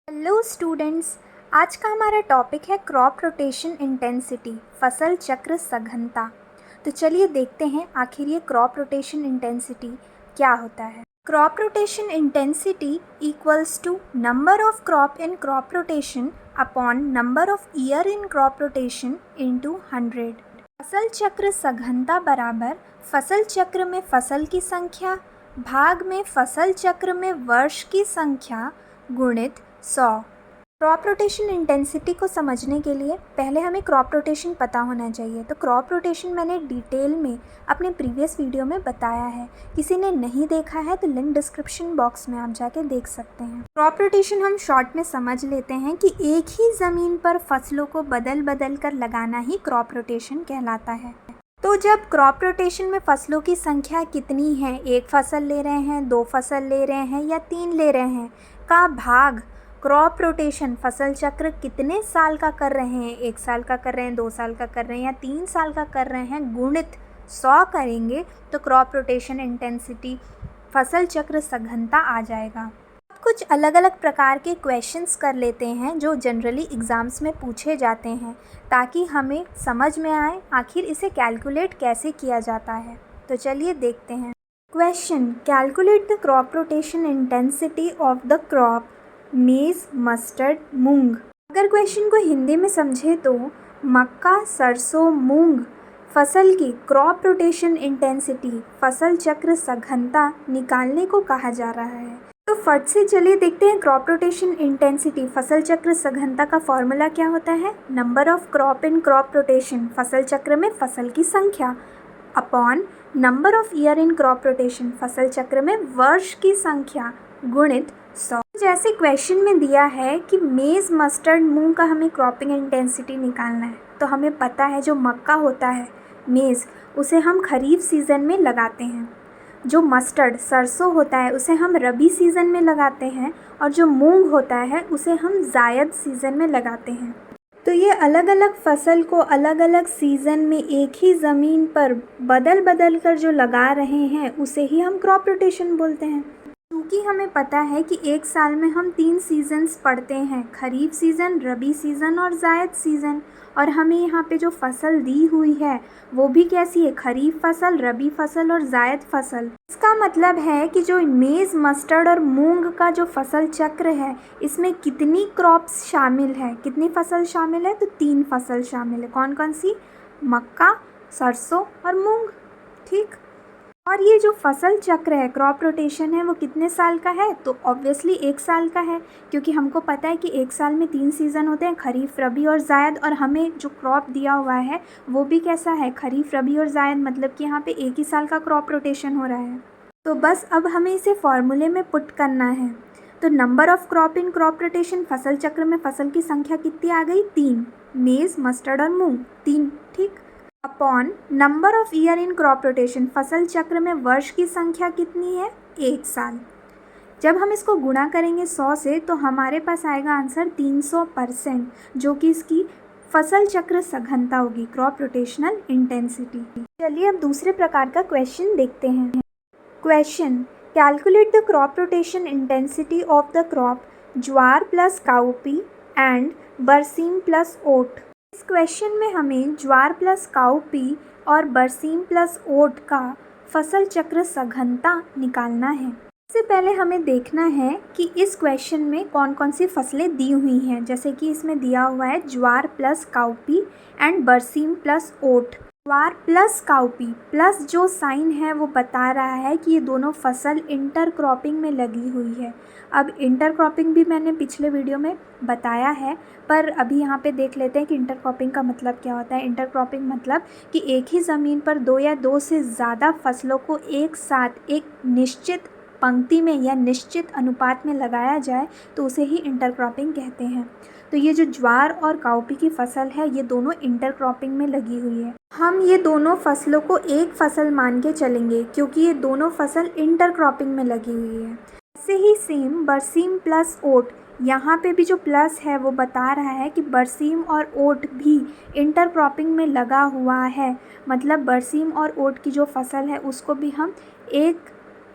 Hello students. आज का हमारा टॉपिक है क्रॉप रोटेशन इंटेंसिटी, फसल चक्र सघनता। तो चलिए देखते हैं आखिर ये क्रॉप रोटेशन इंटेंसिटी क्या होता है। Crop rotation intensity equals to number of crop in crop rotation upon number of year in crop rotation into 100। फसल चक्र सघनता बराबर फसल चक्र में फसल की संख्या भाग में फसल चक्र में वर्ष की संख्या गुणित 100। क्रॉप रोटेशन इंटेंसिटी को समझने के लिए पहले हमें क्रॉप रोटेशन पता होना चाहिए। तो क्रॉप रोटेशन मैंने डिटेल में अपने प्रीवियस वीडियो में बताया है, किसी ने नहीं देखा है तो लिंक डिस्क्रिप्शन बॉक्स में आप जाके देख सकते हैं। क्रॉप रोटेशन हम शॉर्ट में समझ लेते हैं कि एक ही ज़मीन पर फसलों को बदल बदल कर लगाना ही क्रॉप रोटेशन कहलाता है। तो जब क्रॉप रोटेशन में फसलों की संख्या कितनी है, एक फसल ले रहे हैं, दो फसल ले रहे हैं या तीन ले रहे हैं, का भाग क्रॉप रोटेशन फसल चक्र कितने साल का कर रहे हैं, 1 साल का कर रहे हैं, 2 साल का कर रहे हैं या 3 साल का कर रहे हैं, गुणित 100 करेंगे तो क्रॉप रोटेशन इंटेंसिटी फसल चक्र सघनता आ जाएगा। कुछ अलग अलग प्रकार के क्वेश्चंस कर लेते हैं जो जनरली एग्ज़ाम्स में पूछे जाते हैं, ताकि हमें समझ में आए आखिर इसे कैलकुलेट कैसे किया जाता है। तो चलिए देखते हैं। Question: calculate the crop rotation intensity of the crop मेज़ मस्टर्ड मूंग। अगर क्वेश्चन को हिंदी में समझे तो मक्का, सरसों, मूंग फसल की क्रॉप रोटेशन इंटेंसिटी फसल चक्र सघनता निकालने को कहा जा रहा है। तो फट से चलिए देखते हैं क्रॉप रोटेशन इंटेंसिटी फसल चक्र सघनता का फॉर्मूला क्या होता है। Number of crop in crop rotation फसल चक्र में फसल की संख्या upon number of year in crop rotation फसल चक्र में वर्ष की संख्या गुणित 100। जैसे क्वेश्चन में दिया है कि मेज़ मस्टर्ड मूंग का हमें क्रॉपिंग इंटेंसिटी निकालना है, तो हमें पता है जो मक्का होता है मेज़ उसे हम खरीफ सीज़न में लगाते हैं, जो मस्टर्ड सरसों होता है उसे हम रबी सीज़न में लगाते हैं और जो मूंग होता है उसे हम जायद सीज़न में लगाते हैं। तो ये अलग अलग फसल को अलग अलग सीज़न में एक ही ज़मीन पर बदल बदल कर जो लगा रहे हैं उसे ही हम क्रॉप रोटेशन बोलते हैं। क्योंकि हमें पता है कि एक साल में हम 3 सीज़न्स पढ़ते हैं, खरीफ सीज़न, रबी सीज़न और जायद सीज़न, और हमें यहाँ पे जो फसल दी हुई है वो भी कैसी है, खरीफ फसल, रबी फसल और जायद फसल। इसका मतलब है कि जो मेज़ मस्टर्ड और मूंग का जो फसल चक्र है इसमें कितनी क्रॉप्स शामिल है, कितनी फसल शामिल है, तो 3 फसल शामिल है। कौन कौन सी? मक्का, सरसों और मूंग। ठीक। और ये जो फसल चक्र है, क्रॉप रोटेशन है, वो कितने साल का है? तो ऑब्वियसली 1 साल का है, क्योंकि हमको पता है कि 1 साल में 3 सीज़न होते हैं, खरीफ, रबी और जायद, और हमें जो क्रॉप दिया हुआ है वो भी कैसा है, खरीफ, रबी और जायद, मतलब कि यहाँ पे 1 ही साल का क्रॉप रोटेशन हो रहा है। तो बस अब हमें इसे फॉर्मूले में पुट करना है। तो number of crop in crop rotation फसल चक्र में फसल की संख्या कितनी आ गई? 3, मेज़, मस्टर्ड और मूंग 3। ठीक। Upon number of year in crop rotation फसल चक्र में वर्ष की संख्या कितनी है? 1 साल। जब हम इसको गुणा करेंगे 100 से तो हमारे पास आएगा आंसर 300%, जो कि इसकी फसल चक्र सघनता होगी, क्रॉप रोटेशनल इंटेंसिटी। चलिए अब दूसरे प्रकार का क्वेश्चन देखते हैं। Question: calculate the crop rotation intensity of the crop jowar plus cowpea and बरसीम प्लस ओट। इस क्वेश्चन में हमें ज्वार प्लस काउपी और बरसीम प्लस ओट का फसल चक्र सघनता निकालना है। इससे पहले हमें देखना है कि इस क्वेश्चन में कौन कौन सी फसलें दी हुई हैं। जैसे कि इसमें दिया हुआ है ज्वार प्लस काउपी एंड बरसीम प्लस ओट। ज्वार प्लस काउपी प्लस जो साइन है वो बता रहा है कि ये दोनों फसल इंटर क्रॉपिंग में लगी हुई है। अब इंटर क्रॉपिंग भी मैंने पिछले वीडियो में बताया है, पर अभी यहाँ पे देख लेते हैं कि इंटर क्रॉपिंग का मतलब क्या होता है। इंटर क्रॉपिंग मतलब कि एक ही ज़मीन पर 2 या 2 से ज़्यादा फसलों को एक साथ एक निश्चित पंक्ति में या निश्चित अनुपात में लगाया जाए तो उसे ही इंटर क्रॉपिंग कहते हैं। तो ये जो ज्वार और काउपी की फसल है ये दोनों इंटर क्रॉपिंग में लगी हुई है। हम ये दोनों फसलों को एक फसल मान के चलेंगे क्योंकि ये दोनों फसल इंटर क्रॉपिंग में लगी हुई है। ऐसे ही सेम बरसीम प्लस ओट, यहाँ पे भी जो प्लस है वो बता रहा है कि बरसीम और ओट भी इंटर क्रॉपिंग में लगा हुआ है। मतलब बरसीम और ओट की जो फसल है उसको भी हम एक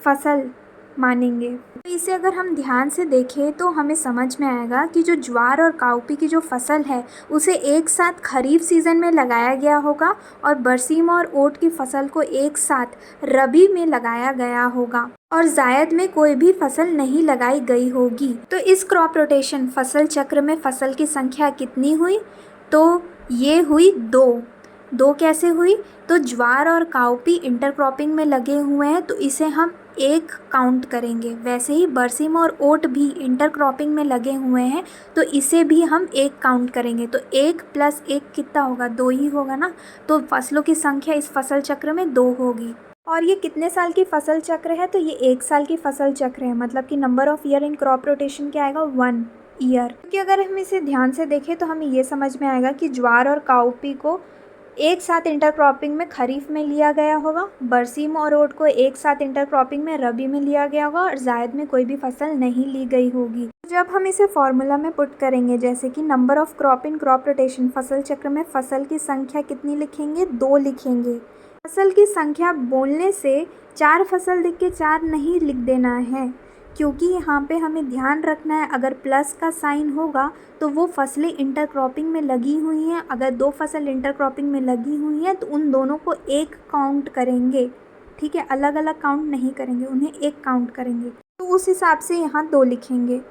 फसल मानेंगे। तो इसे अगर हम ध्यान से देखें तो हमें समझ में आएगा कि जो ज्वार और काउपी की जो फसल है उसे एक साथ खरीफ सीज़न में लगाया गया होगा और बरसीम और ओट की फसल को एक साथ रबी में लगाया गया होगा और जायद में कोई भी फसल नहीं लगाई गई होगी। तो इस क्रॉप रोटेशन फसल चक्र में फसल की संख्या कितनी हुई? तो ये हुई 2 कैसे हुई? तो ज्वार और काउपी इंटरक्रॉपिंग में लगे हुए हैं तो इसे हम 1 काउंट करेंगे। वैसे ही बरसीम और ओट भी इंटरक्रॉपिंग में लगे हुए हैं तो इसे भी हम 1 काउंट करेंगे। तो 1 + 1 कितना होगा? 2 ही होगा ना। तो फसलों की संख्या इस फसल चक्र में 2 होगी। और ये कितने साल की फसल चक्र है? तो ये 1 साल की फसल चक्र है, मतलब कि number of year in crop rotation क्या आएगा? 1 ईयर। क्योंकि अगर हम इसे ध्यान से देखें तो हमें ये समझ में आएगा कि ज्वार और काउपी को एक साथ इंटरक्रॉपिंग में खरीफ में लिया गया होगा, बरसीम और ओट को एक साथ इंटरक्रॉपिंग में रबी में लिया गया होगा और जायद में कोई भी फसल नहीं ली गई होगी। जब हम इसे फॉर्मूला में पुट करेंगे, जैसे कि number of crop in crop rotation फसल चक्र में फसल की संख्या कितनी लिखेंगे? 2 लिखेंगे। फसल की संख्या बोलने से 4 फसल लिख के 4 नहीं लिख देना है, क्योंकि यहाँ पे हमें ध्यान रखना है अगर प्लस का साइन होगा तो वो फसलें इंटरक्रॉपिंग में लगी हुई हैं। अगर 2 फसल इंटरक्रॉपिंग में लगी हुई हैं तो उन दोनों को 1 काउंट करेंगे, ठीक है, अलग अलग काउंट नहीं करेंगे, उन्हें 1 काउंट करेंगे। तो उस हिसाब से यहाँ 2 लिखेंगे।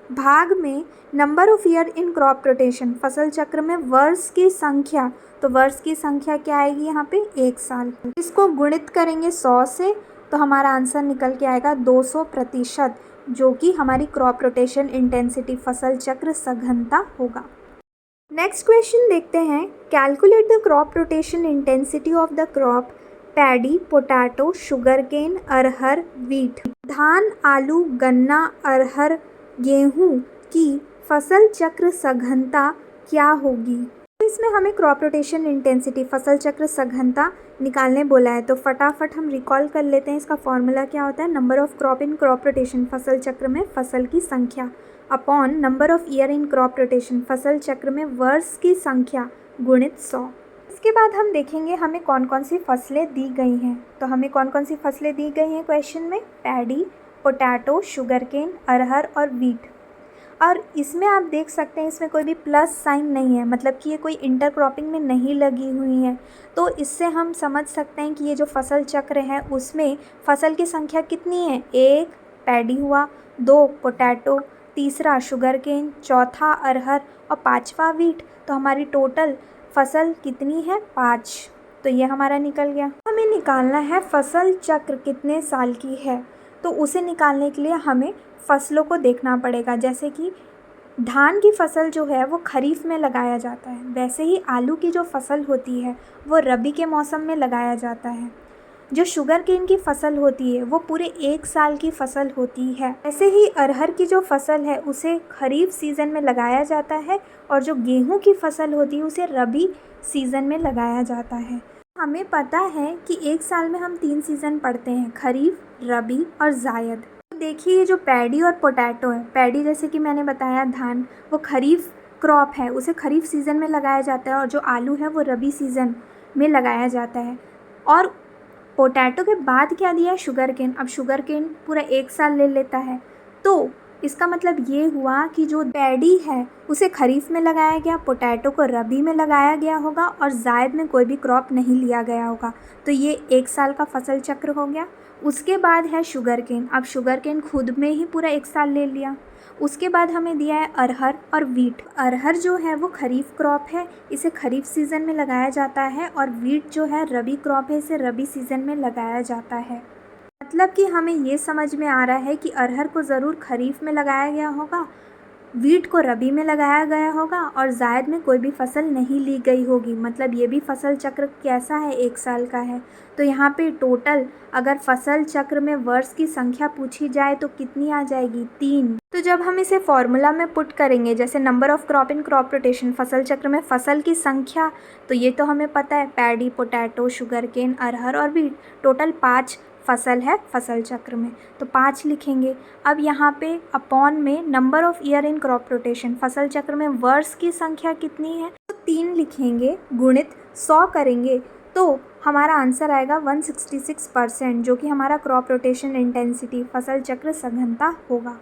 भाग में number of year in crop rotation फसल चक्र में वर्ष की संख्या, तो वर्ष की संख्या क्या आएगी यहाँ पे? 1 साल। इसको गुणित करेंगे 100 से तो हमारा आंसर निकल के आएगा 200%, जो कि हमारी क्रॉप रोटेशन इंटेंसिटी फसल चक्र सघनता होगा। नेक्स्ट क्वेश्चन देखते हैं। Calculate the crop rotation intensity of the crop paddy, potato, sugarcane, arhar, wheat. धान, आलू, गन्ना, अरहर, गेहूँ की फसल चक्र सघनता क्या होगी? तो इसमें हमें क्रॉप रोटेशन इंटेंसिटी फसल चक्र सघनता निकालने बोला है, तो फटाफट हम रिकॉल कर लेते हैं। इसका फॉर्मूला क्या होता है? Number of crop in crop rotation फसल चक्र में फसल की संख्या upon number of year in crop rotation फसल चक्र में वर्ष की संख्या गुणित 100। इसके बाद हम देखेंगे हमें कौन कौन सी फसलें दी गई हैं। तो हमें कौन कौन सी फसलें दी गई हैं क्वेश्चन में? पैडी, पोटैटो, शुगरकेन, अरहर और वीट। और इसमें आप देख सकते हैं इसमें कोई भी प्लस साइन नहीं है, मतलब कि ये कोई इंटरक्रॉपिंग में नहीं लगी हुई है। तो इससे हम समझ सकते हैं कि ये जो फसल चक्र है उसमें फसल की संख्या कितनी है? 1 पैडी हुआ, 2 पोटैटो, तीसरा शुगरकेन, चौथा अरहर और 5वां वीट। तो हमारी टोटल फसल कितनी है? 5। तो ये हमारा निकल गया। हमें निकालना है फसल चक्र कितने साल की है, तो उसे निकालने के लिए हमें फसलों को देखना पड़ेगा। जैसे कि धान की फसल जो है वो खरीफ में लगाया जाता है, वैसे ही आलू की जो फसल होती है वो रबी के मौसम में लगाया जाता है। जो शुगरकेन की फसल होती है वो पूरे 1 साल की फसल होती है। ऐसे ही अरहर की जो फसल है उसे खरीफ सीज़न में लगाया जाता है और जो गेहूं की फसल होती है उसे रबी सीज़न में लगाया जाता है। हमें पता है कि 1 साल में हम 3 सीज़न पढ़ते हैं, खरीफ, रबी और जायद। तो देखिए ये जो पैडी और पोटैटो है, पैडी जैसे कि मैंने बताया धान, वो खरीफ क्रॉप है, उसे खरीफ सीज़न में लगाया जाता है और जो आलू है वो रबी सीज़न में लगाया जाता है। और पोटैटो के बाद क्या दिया है? शुगरकेन। अब शुगरकेन पूरा 1 साल ले लेता है, तो इसका मतलब ये हुआ कि जो पैडी है उसे खरीफ में लगाया गया, पोटैटो को रबी में लगाया गया होगा और जायद में कोई भी क्रॉप नहीं लिया गया होगा। तो ये 1 साल का फसल चक्र हो गया। उसके बाद है शुगरकेन। अब शुगरकेन खुद में ही पूरा 1 साल ले लिया। उसके बाद हमें दिया है अरहर और वीट। अरहर जो है वो खरीफ क्रॉप है, इसे खरीफ सीज़न में लगाया जाता है और वीट जो है रबी क्रॉप है, इसे रबी सीज़न में लगाया जाता है। मतलब कि हमें ये समझ में आ रहा है कि अरहर को ज़रूर खरीफ में लगाया गया होगा, वीट को रबी में लगाया गया होगा और जायद में कोई भी फसल नहीं ली गई होगी। मतलब ये भी फसल चक्र कैसा है? 1 साल का है। तो यहाँ पे टोटल अगर फसल चक्र में वर्ष की संख्या पूछी जाए तो कितनी आ जाएगी? 3। तो जब हम इसे फॉर्मूला में पुट करेंगे, जैसे number of crop in crop rotation फसल चक्र में फसल की संख्या, तो ये तो हमें पता है पैडी, पोटैटो, शुगरकेन, अरहर और वीट, टोटल 5 फसल है फसल चक्र में, तो 5 लिखेंगे। अब यहाँ पे अपॉन में number of year in crop rotation फसल चक्र में वर्ष की संख्या कितनी है? तो 3 लिखेंगे, गुणित 100 करेंगे तो हमारा आंसर आएगा 166%, जो कि हमारा क्रॉप रोटेशन इंटेंसिटी फसल चक्र सघनता होगा।